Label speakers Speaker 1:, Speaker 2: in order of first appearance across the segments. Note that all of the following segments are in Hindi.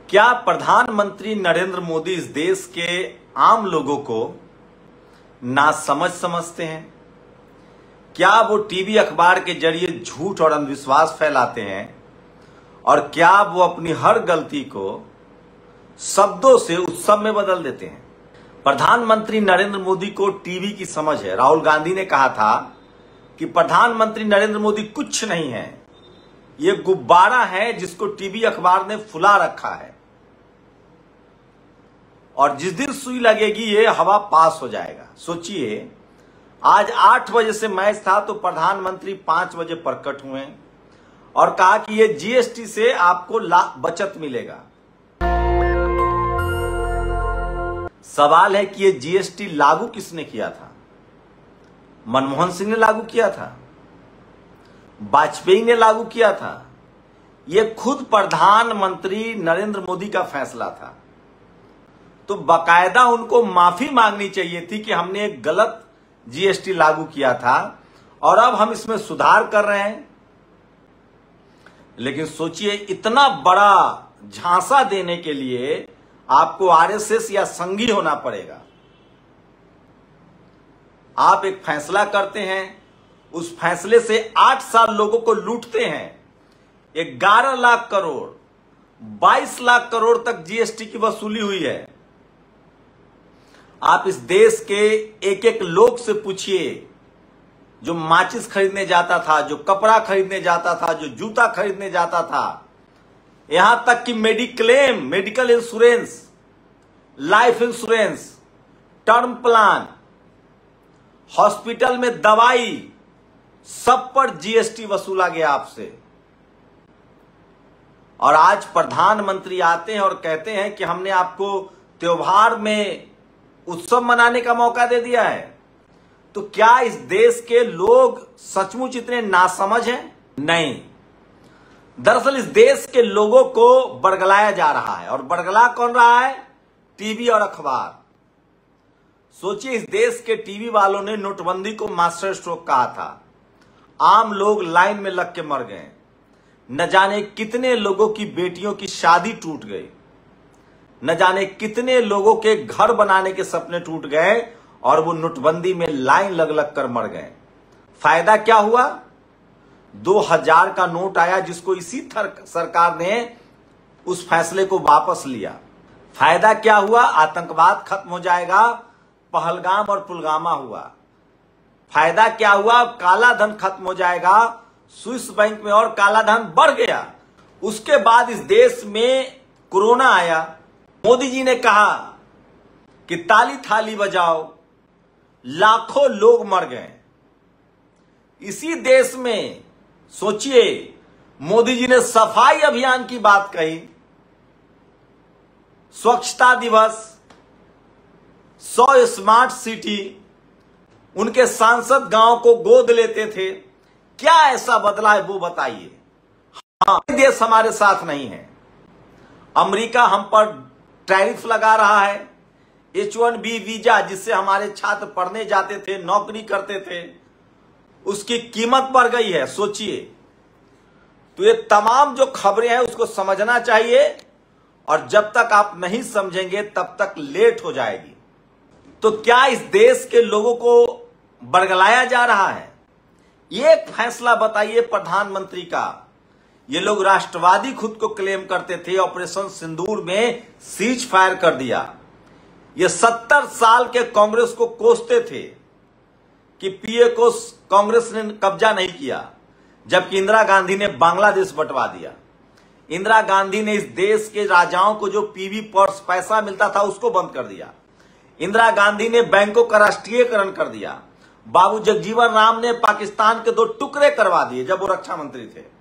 Speaker 1: क्या प्रधानमंत्री नरेंद्र मोदी इस देश के आम लोगों को नासमझ समझते हैं? क्या वो टीवी अखबार के जरिए झूठ और अंधविश्वास फैलाते हैं? और क्या वो अपनी हर गलती को शब्दों से उत्सव में बदल देते हैं? प्रधानमंत्री नरेंद्र मोदी को टीवी की समझ है। राहुल गांधी ने कहा था कि प्रधानमंत्री नरेंद्र मोदी कुछ नहीं है, ये गुब्बारा है जिसको टीवी अखबार ने फुला रखा है और जिस दिन सुई लगेगी ये हवा पास हो जाएगा। सोचिए, आज 8 बजे से मैच था तो प्रधानमंत्री 5 बजे प्रकट हुए और कहा कि ये जीएसटी से आपको बचत मिलेगा। सवाल है कि ये जीएसटी लागू किसने किया था? मनमोहन सिंह ने लागू किया था, वाजपेयी ने लागू किया था, ये खुद प्रधानमंत्री नरेंद्र मोदी का फैसला था। तो बाकायदा उनको माफी मांगनी चाहिए थी कि हमने एक गलत जीएसटी लागू किया था और अब हम इसमें सुधार कर रहे हैं। लेकिन सोचिए, इतना बड़ा झांसा देने के लिए आपको आरएसएस या संघी होना पड़ेगा। आप एक फैसला करते हैं, उस फैसले से 8 साल लोगों को लूटते हैं। 11 लाख करोड़ 22 लाख करोड़ तक जीएसटी की वसूली हुई है। आप इस देश के एक एक लोग से पूछिए, जो माचिस खरीदने जाता था, जो कपड़ा खरीदने जाता था, जो जूता खरीदने जाता था, यहां तक कि mediclaim, medical insurance, life insurance, term plan, hospital में दवाई, सब पर जीएसटी वसूला गया आपसे। और आज प्रधानमंत्री आते हैं और कहते हैं कि हमने आपको त्योहार में उत्सव मनाने का मौका दे दिया है। तो क्या इस देश के लोग सचमुच इतने नासमझ हैं? नहीं। दरअसल इस देश के लोगों को बरगलाया जा रहा है। और बरगला कौन रहा है? टीवी और अखबार। सोचिए, इस देश के टीवी वालों ने नोटबंदी को मास्टर स्ट्रोक कहा था। आम लोग लाइन में लग के मर गए। न जाने कितने लोगों की बेटियों की शादी टूट गई, न जाने कितने लोगों के घर बनाने के सपने टूट गए और वो नोटबंदी में लाइन लग लग कर मर गए। फायदा क्या हुआ? 2000 का नोट आया जिसको इसी सरकार ने उस फैसले को वापस लिया। फायदा क्या हुआ? आतंकवाद खत्म हो जाएगा। पहलगाम और पुलवामा हुआ। फायदा क्या हुआ? काला धन खत्म हो जाएगा। स्विस बैंक में और काला धन बढ़ गया। उसके बाद इस देश में कोरोना आया। मोदी जी ने कहा कि ताली थाली बजाओ, लाखों लोग मर गए। इसी देश में सोचिए, मोदी जी ने सफाई अभियान की बात कही, स्वच्छता दिवस, 100 स्मार्ट सिटी, उनके सांसद गांव को गोद लेते थे। क्या ऐसा बदला है वो बताइए। हाँ, देश हमारे साथ नहीं है। अमेरिका हम पर टैरिफ लगा रहा है। H1B वीजा, जिससे हमारे छात्र पढ़ने जाते थे, नौकरी करते थे, उसकी कीमत बढ़ गई है। सोचिए, तो ये तमाम जो खबरें हैं उसको समझना चाहिए और जब तक आप नहीं समझेंगे तब तक लेट हो जाएगी। तो क्या इस देश के लोगों को बरगलाया जा रहा है? ये एक फैसला बताइए प्रधानमंत्री का। ये लोग राष्ट्रवादी खुद को क्लेम करते थे, ऑपरेशन सिंदूर में सीज फायर कर दिया। ये 70 साल के कांग्रेस को कोसते थे कि पीए को कांग्रेस ने कब्जा नहीं किया, जबकि इंदिरा गांधी ने बांग्लादेश बंटवा दिया। इंदिरा गांधी ने इस देश के राजाओं को जो पीवी पर पैसा मिलता था उसको बंद कर दिया। इंदिरा गांधी ने बैंकों का राष्ट्रीयकरण कर दिया। बाबू जगजीवन राम ने पाकिस्तान के 2 टुकड़े करवा दिए जब वो रक्षा मंत्री थे।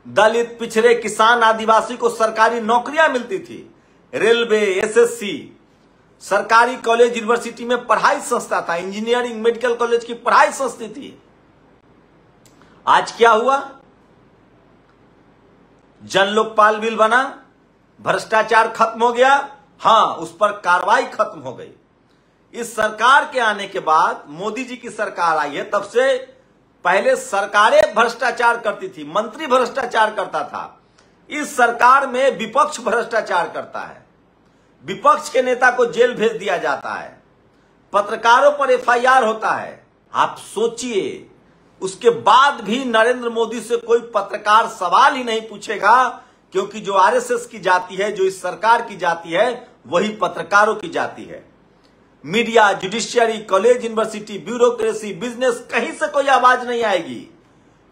Speaker 1: दलित, पिछड़े, किसान, आदिवासी को सरकारी नौकरियां मिलती थी। रेलवे, एसएससी, सरकारी कॉलेज, यूनिवर्सिटी में पढ़ाई संस्था था। इंजीनियरिंग, मेडिकल कॉलेज की पढ़ाई संस्था थी। आज क्या हुआ? जन लोकपाल बिल बना, भ्रष्टाचार खत्म हो गया। हां, उस पर कार्रवाई खत्म हो गई। इस सरकार के आने के बाद, मोदी जी की सरकार आई है, तब से पहले सरकारें भ्रष्टाचार करती थी, मंत्री भ्रष्टाचार करता था। इस सरकार में विपक्ष भ्रष्टाचार करता है, विपक्ष के नेता को जेल भेज दिया जाता है, पत्रकारों पर एफआईआर होता है। आप सोचिए, उसके बाद भी नरेंद्र मोदी से कोई पत्रकार सवाल ही नहीं पूछेगा, क्योंकि जो आरएसएस की जाति है, जो इस सरकार की जाति है, वही पत्रकारों की जाति है। Media, judiciary, college, university, bureaucracy, business, कहीं से कोई आवाज नहीं आएगी,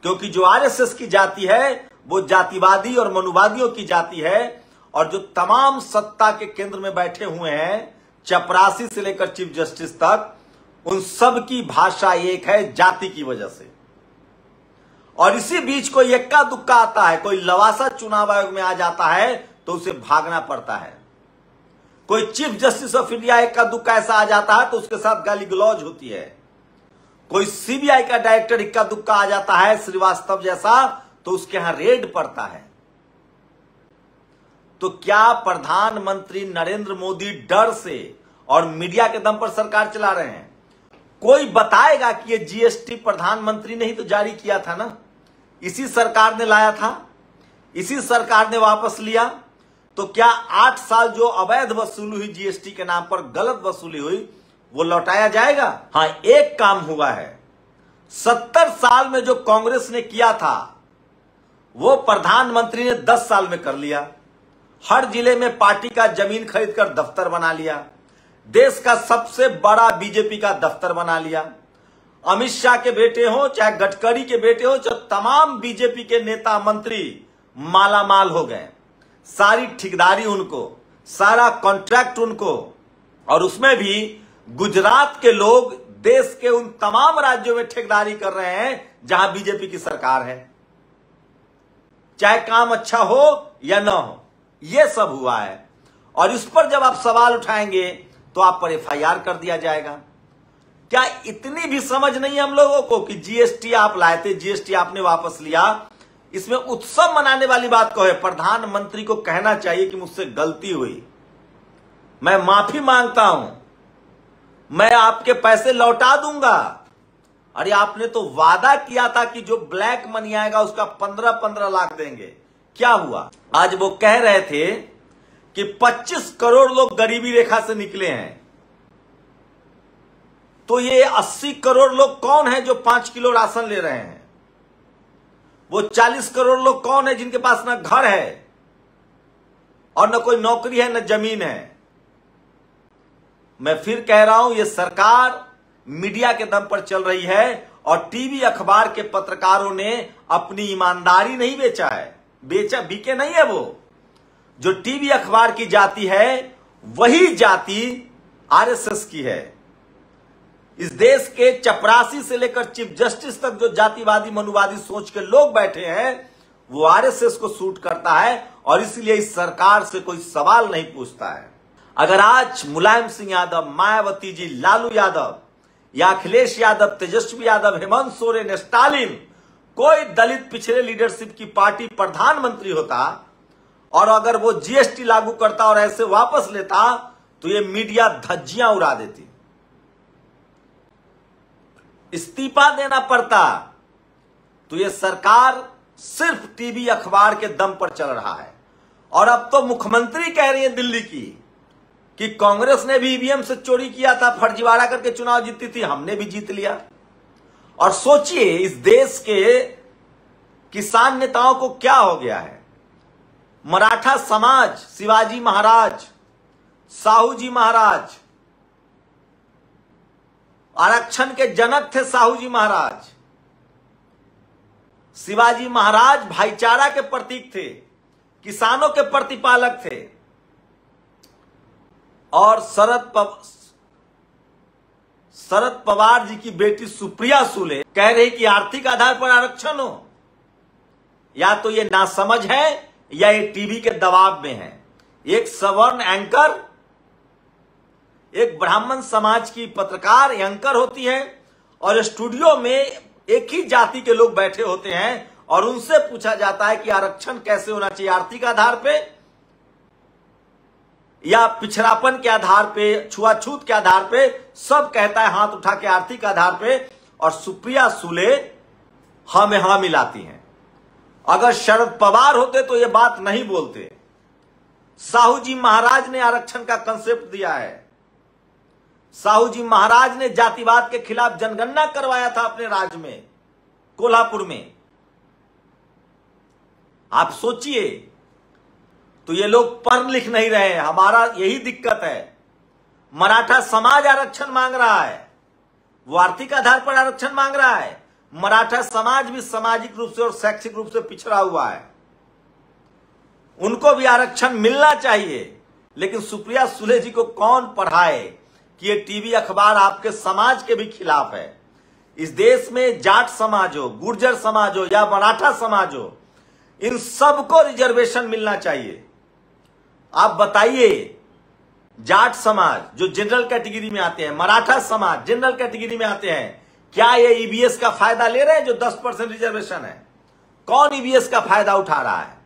Speaker 1: क्योंकि जो आरएसएस की जाति है वो जातिवादी और मनुवादियों की जाति है। और जो तमाम सत्ता के केंद्र में बैठे हुए हैं, चपरासी से लेकर चीफ जस्टिस तक, उन सब की भाषा एक है, जाति की वजह से। और इसी बीच कोई इक्का दुक्का आता है, कोई लवासा चुनाव आयोग में आ जाता है तो उसे भागना पड़ता है। कोई चीफ जस्टिस ऑफ इंडिया इक्का दुक्का ऐसा आ जाता है तो उसके साथ गाली गलौज होती है। कोई सीबीआई का डायरेक्टर इक्का दुक्का आ जाता है, श्रीवास्तव जैसा, तो उसके यहां रेड पड़ता है। तो क्या प्रधानमंत्री नरेंद्र मोदी डर से और मीडिया के दम पर सरकार चला रहे हैं? कोई बताएगा कि ये जीएसटी प्रधानमंत्री ने ही तो जारी किया था ना, इसी सरकार ने लाया था, इसी सरकार ने वापस लिया। तो क्या 8 साल जो अवैध वसूली हुई, जीएसटी के नाम पर गलत वसूली हुई, वो लौटाया जाएगा? हां, एक काम हुआ है। 70 साल में जो कांग्रेस ने किया था वो प्रधानमंत्री ने 10 साल में कर लिया। हर जिले में पार्टी का जमीन खरीदकर दफ्तर बना लिया, देश का सबसे बड़ा बीजेपी का दफ्तर बना लिया। अमित शाह के बेटे हो चाहे गडकरी के बेटे हो, जो तमाम बीजेपी के नेता मंत्री माला माल हो गए। सारी ठेकेदारी उनको, सारा कॉन्ट्रैक्ट उनको, और उसमें भी गुजरात के लोग देश के उन तमाम राज्यों में ठेकेदारी कर रहे हैं जहां बीजेपी की सरकार है, चाहे काम अच्छा हो या ना हो। यह सब हुआ है। और इस पर जब आप सवाल उठाएंगे तो आप पर एफआईआर कर दिया जाएगा। क्या इतनी भी समझ नहीं है हम लोगों को कि जीएसटी आप लाए थे, जीएसटी आपने वापस लिया, इसमें उत्सव मनाने वाली बात को है? प्रधानमंत्री को कहना चाहिए कि मुझसे गलती हुई, मैं माफी मांगता हूं, मैं आपके पैसे लौटा दूंगा। अरे आपने तो वादा किया था कि जो ब्लैक मनी आएगा उसका 15-15 लाख देंगे। क्या हुआ? आज वो कह रहे थे कि 25 करोड़ लोग गरीबी रेखा से निकले हैं। तो ये 80 करोड़ लोग कौन है जो 5 किलो राशन ले रहे हैं? वो 40 करोड़ लोग कौन है जिनके पास ना घर है और ना कोई नौकरी है, ना जमीन है? मैं फिर कह रहा हूं, ये सरकार मीडिया के दम पर चल रही है और टीवी अखबार के पत्रकारों ने अपनी ईमानदारी नहीं बेचा है। बीके नहीं है। वो जो टीवी अखबार की जाति है वही जाति आरएसएस की है। इस देश के चपरासी से लेकर चीफ जस्टिस तक जो जातिवादी मनुवादी सोच के लोग बैठे हैं वो आरएसएस को सूट करता है, और इसलिए इस सरकार से कोई सवाल नहीं पूछता है। अगर आज मुलायम सिंह यादव, मायावती जी, लालू यादव या अखिलेश यादव, तेजस्वी यादव, हेमंत सोरेन, स्टालिन, कोई दलित पिछड़े लीडरशिप की पार्टी प्रधानमंत्री होता और अगर वो जीएसटी लागू करता और ऐसे वापस लेता तो ये मीडिया धज्जियां उड़ा देती, इस्तीफा देना पड़ता। तो ये सरकार सिर्फ टीवी अखबार के दम पर चल रहा है। और अब तो मुख्यमंत्री कह रही है दिल्ली की कि कांग्रेस ने भी ईवीएम से चोरी किया था, फर्जीवाड़ा करके चुनाव जीती थी, हमने भी जीत लिया। और सोचिए इस देश के किसान नेताओं को क्या हो गया है। मराठा समाज, शिवाजी महाराज, साहू जी महाराज, आरक्षण के जनक थे साहू जी महाराज। शिवाजी महाराज भाईचारा के प्रतीक थे, किसानों के प्रतिपालक थे। और शरद पवार जी की बेटी सुप्रिया सुले कह रही कि आर्थिक आधार पर आरक्षण हो। या तो ये नासमझ है या ये टीवी के दबाव में है। एक सवर्ण एंकर, एक ब्राह्मण समाज की पत्रकार एंकर होती है और स्टूडियो में एक ही जाति के लोग बैठे होते हैं और उनसे पूछा जाता है कि आरक्षण कैसे होना चाहिए, आर्थिक आधार पे या पिछड़ापन के आधार पे, छुआछूत के आधार पे? सब कहता है हाथ उठा के आर्थिक आधार पे, और सुप्रिया सुले हाँ में हाँ मिलाती हैं। अगर शरद पवार होते तो यह बात नहीं बोलते। साहू जी महाराज ने आरक्षण का कंसेप्ट दिया है। साहू जी महाराज ने जातिवाद के खिलाफ जनगणना करवाया था अपने राज्य में, कोल्हापुर में। आप सोचिए, तो ये लोग पढ़ लिख नहीं रहे हैं। हमारा यही दिक्कत है। मराठा समाज आरक्षण मांग रहा है, वो आर्थिक आधार पर आरक्षण मांग रहा है। मराठा समाज भी सामाजिक रूप से और शैक्षिक रूप से पिछड़ा हुआ है, उनको भी आरक्षण मिलना चाहिए। लेकिन सुप्रिया सुले जी को कौन पढ़ाए कि ये टीवी अखबार आपके समाज के भी खिलाफ है। इस देश में जाट समाज हो, गुर्जर समाज हो या मराठा समाज हो, इन सबको रिजर्वेशन मिलना चाहिए। आप बताइए, जाट समाज जो जनरल कैटेगरी में आते हैं, मराठा समाज जनरल कैटेगरी में आते हैं, क्या ये ईबीएस का फायदा ले रहे हैं जो 10% रिजर्वेशन है? कौन ईबीएस का फायदा उठा रहा है?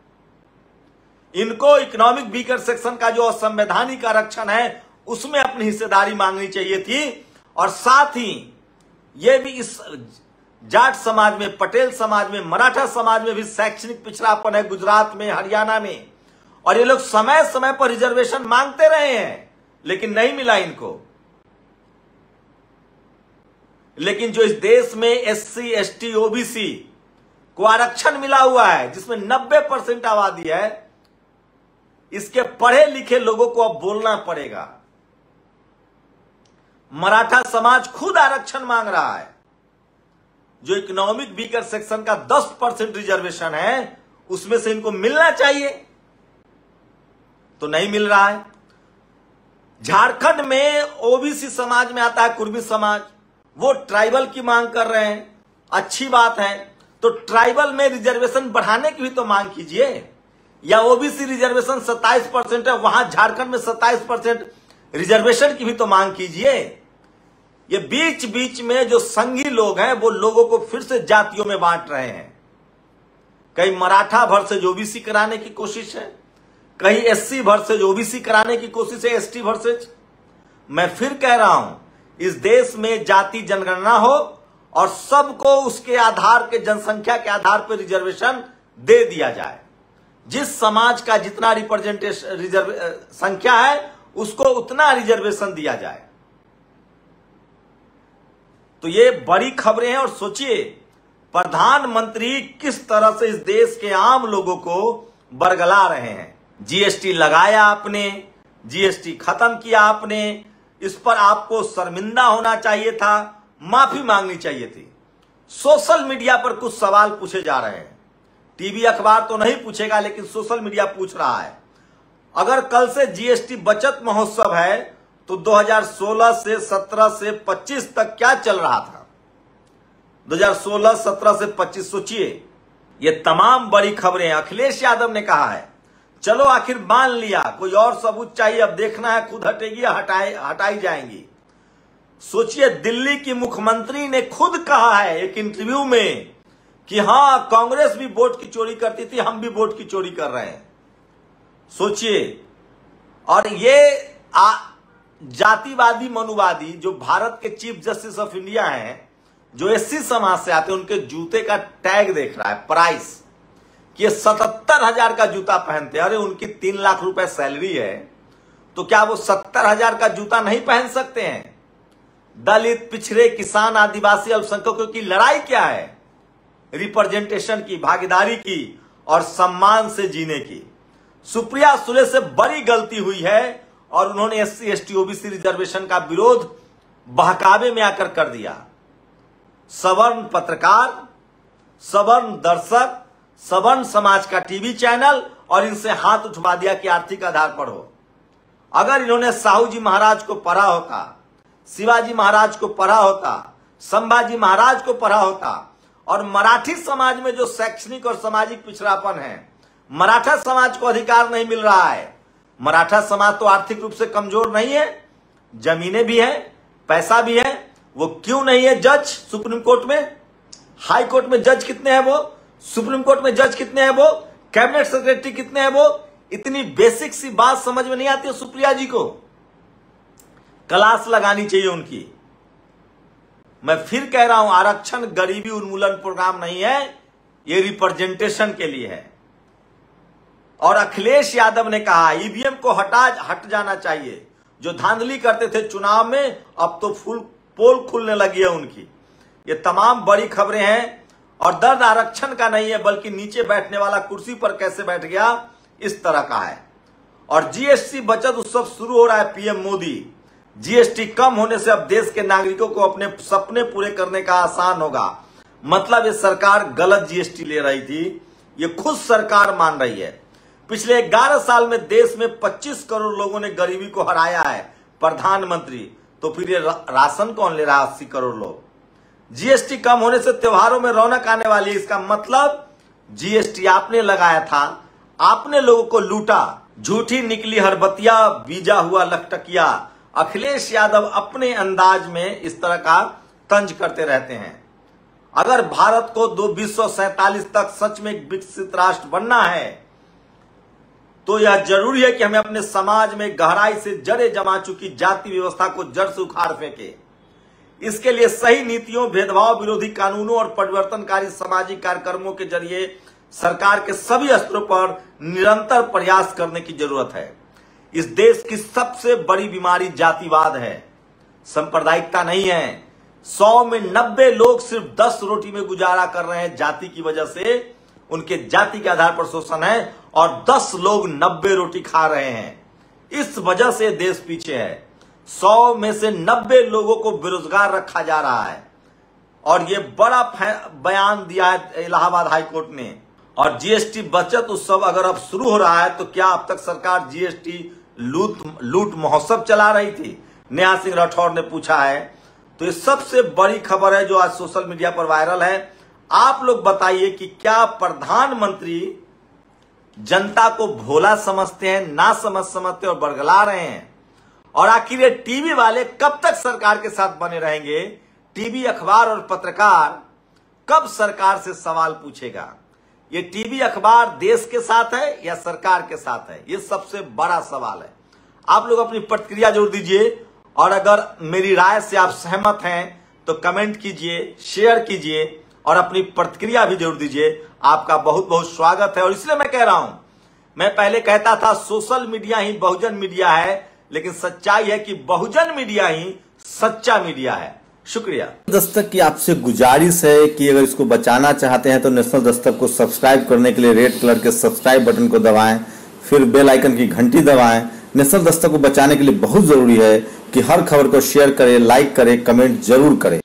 Speaker 1: इनको इकोनॉमिक वीकर सेक्शन का जो असंवैधानिक आरक्षण है उसमें अपनी हिस्सेदारी मांगनी चाहिए थी। और साथ ही ये भी इस जाट समाज में, पटेल समाज में, मराठा समाज में भी शैक्षणिक पिछड़ापन है गुजरात में, हरियाणा में। और ये लोग समय समय पर रिजर्वेशन मांगते रहे हैं लेकिन नहीं मिला इनको। लेकिन जो इस देश में एससी, एसटी, ओबीसी को आरक्षण मिला हुआ है, जिसमें 90% आबादी है, इसके पढ़े लिखे लोगों को अब बोलना पड़ेगा। मराठा समाज खुद आरक्षण मांग रहा है। जो इकोनॉमिक वीकर सेक्शन का 10% रिजर्वेशन है उसमें से इनको मिलना चाहिए, तो नहीं मिल रहा है। झारखंड में ओबीसी समाज में आता है कुर्मी समाज, वो ट्राइबल की मांग कर रहे हैं, अच्छी बात है। तो ट्राइबल में रिजर्वेशन बढ़ाने की भी तो मांग कीजिए। या ओबीसी रिजर्वेशन 27% है, वहां झारखंड में 27% रिजर्वेशन की भी तो मांग कीजिए। ये बीच बीच में जो संघी लोग हैं वो लोगों को फिर से जातियों में बांट रहे हैं। कहीं मराठा भर से ओबीसी कराने की कोशिश है, कहीं एससी भर से ओबीसी कराने की कोशिश है, एसटी भर से। मैं फिर कह रहा हूं, इस देश में जाति जनगणना हो और सबको उसके आधार के, जनसंख्या के आधार पर रिजर्वेशन दे दिया जाए। जिस समाज का जितना रिजर्व संख्या है उसको उतना रिजर्वेशन दिया जाए। तो ये बड़ी खबरें हैं। और सोचिए, प्रधानमंत्री किस तरह से इस देश के आम लोगों को बरगला रहे हैं। जीएसटी लगाया आपने, जीएसटी खत्म किया आपने, इस पर आपको शर्मिंदा होना चाहिए था, माफी मांगनी चाहिए थी। सोशल मीडिया पर कुछ सवाल पूछे जा रहे हैं, टीवी अखबार तो नहीं पूछेगा लेकिन सोशल मीडिया पूछ रहा है। अगर कल से जीएसटी बचत महोत्सव है तो 2016 से 17 से 25 तक क्या चल रहा था? 2016, 17 से 25 सोचिए। ये तमाम बड़ी खबरें अखिलेश यादव ने कहा है। चलो आखिर मान लिया, कोई और सबूत चाहिए, अब देखना है खुद हटेगी या हटाई जाएंगी। सोचिए, दिल्ली की मुख्यमंत्री ने खुद कहा है एक इंटरव्यू में कि हां, कांग्रेस भी वोट की चोरी करती थी, हम भी वोट की चोरी कर रहे हैं। सोचिए। और ये जातिवादी मनुवादी जो भारत के चीफ जस्टिस ऑफ इंडिया हैं, जो एससी समाज से आते हैं, उनके जूते का टैग देख रहा है, प्राइस, कि 77,000 का जूता पहनते हैं। अरे उनकी 3 लाख रुपए सैलरी है, तो क्या वो 70,000 का जूता नहीं पहन सकते हैं? दलित, पिछड़े, किसान, आदिवासी, अल्पसंख्यकों की लड़ाई क्या है? रिप्रेजेंटेशन की, भागीदारी की और सम्मान से जीने की। सुप्रिया सुले से बड़ी गलती हुई है और उन्होंने एससी, एसटी, ओबीसी रिजर्वेशन का विरोध बहकावे में आकर कर दिया। सवर्ण पत्रकार, सवर्ण दर्शक, सवर्ण समाज का टीवी चैनल, और इनसे हाथ उठवा दिया कि आर्थिक आधार पर हो। अगर इन्होंने साहू जी महाराज को पढ़ा होता, शिवाजी महाराज को पढ़ा होता, संभाजी महाराज को पढ़ा होता, और मराठी समाज में जो शैक्षणिक और सामाजिक पिछड़ापन है, मराठा समाज को अधिकार नहीं मिल रहा है। मराठा समाज तो आर्थिक रूप से कमजोर नहीं है, जमीनें भी है, पैसा भी है, वो क्यों नहीं है जज सुप्रीम कोर्ट में? हाई कोर्ट में जज कितने हैं वो? सुप्रीम कोर्ट में जज कितने हैं वो? कैबिनेट सेक्रेटरी कितने हैं वो? इतनी बेसिक सी बात समझ में नहीं आती है सुप्रिया जी को। क्लास लगानी चाहिए उनकी। मैं फिर कह रहा हूं, आरक्षण गरीबी उन्मूलन प्रोग्राम नहीं है, ये रिप्रेजेंटेशन के लिए है। और अखिलेश यादव ने कहा ईवीएम को हट जाना चाहिए। जो धांधली करते थे चुनाव में, अब तो फुल पोल खुलने लगी है उनकी। ये तमाम बड़ी खबरें हैं और दर्द आरक्षण का नहीं है, बल्कि नीचे बैठने वाला कुर्सी पर कैसे बैठ गया, इस तरह का है। और जीएसटी बचत उत्सव शुरू हो रहा है। पीएम मोदी, जीएसटी कम होने से अब देश के नागरिकों को अपने सपने पूरे करने का आसान होगा। मतलब ये सरकार गलत जीएसटी ले रही थी, ये खुद सरकार मान रही है। पिछले 11 साल में देश में 25 करोड़ लोगों ने गरीबी को हराया है प्रधानमंत्री। तो फिर ये राशन कौन ले रहा है 80 करोड़ लोग। जीएसटी कम होने से त्योहारों में रौनक आने वाली है। इसका मतलब जीएसटी आपने लगाया था, आपने लोगों को लूटा। झूठी निकली हरबतिया, बीजा हुआ लखटकिया। अखिलेश यादव अपने अंदाज में इस तरह का तंज करते रहते हैं। अगर भारत को 2047 तक सच में एक विकसित राष्ट्र बनना है तो यह जरूरी है कि हमें अपने समाज में गहराई से जड़ें जमा चुकी जाति व्यवस्था को जड़ से उखाड़ फेंके। इसके लिए सही नीतियों, भेदभाव विरोधी कानूनों और परिवर्तनकारी सामाजिक कार्यक्रमों के जरिए सरकार के सभी स्तरों पर निरंतर प्रयास करने की जरूरत है। इस देश की सबसे बड़ी बीमारी जातिवाद है, सांप्रदायिकता नहीं है। 100 में 90 लोग सिर्फ 10 रोटी में गुजारा कर रहे हैं। जाति की वजह से उनके जाति के आधार पर शोषण है और 10 लोग 90 रोटी खा रहे हैं। इस वजह से देश पीछे है। 100 में से 90 लोगों को बेरोजगार रखा जा रहा है और ये बड़ा बयान दिया है इलाहाबाद हाईकोर्ट ने। और जीएसटी बचत उत्सव अगर अब शुरू हो रहा है तो क्या अब तक सरकार जीएसटी लूट महोत्सव चला रही थी, नेहा सिंह राठौर ने पूछा है। तो ये सबसे बड़ी खबर है जो आज सोशल मीडिया पर वायरल है। आप लोग बताइए कि क्या प्रधानमंत्री जनता को भोला समझते हैं, ना समझते और बरगला रहे हैं? और आखिर ये टीवी वाले कब तक सरकार के साथ बने रहेंगे? टीवी, अखबार और पत्रकार कब सरकार से सवाल पूछेगा? ये टीवी अखबार देश के साथ है या सरकार के साथ है? ये सबसे बड़ा सवाल है। आप लोग अपनी प्रतिक्रिया जरूर दीजिए और अगर मेरी राय से आप सहमत हैं तो कमेंट कीजिए, शेयर कीजिए और अपनी प्रतिक्रिया भी जरूर दीजिए। आपका बहुत बहुत स्वागत है। और इसलिए मैं कह रहा हूं, मैं पहले कहता था सोशल मीडिया ही बहुजन मीडिया है, लेकिन सच्चाई है कि बहुजन मीडिया ही सच्चा मीडिया है। शुक्रिया।
Speaker 2: दस्तक की आपसे गुजारिश है कि अगर इसको बचाना चाहते हैं तो नेशनल दस्तक को सब्सक्राइब करने के लिए रेड कलर के सब्सक्राइब बटन को दबाएं, फिर बेल आइकन की घंटी दबाएं। नेशनल दस्तक को बचाने के लिए बहुत जरूरी है कि हर खबर को शेयर करें, लाइक करें, कमेंट जरूर करें।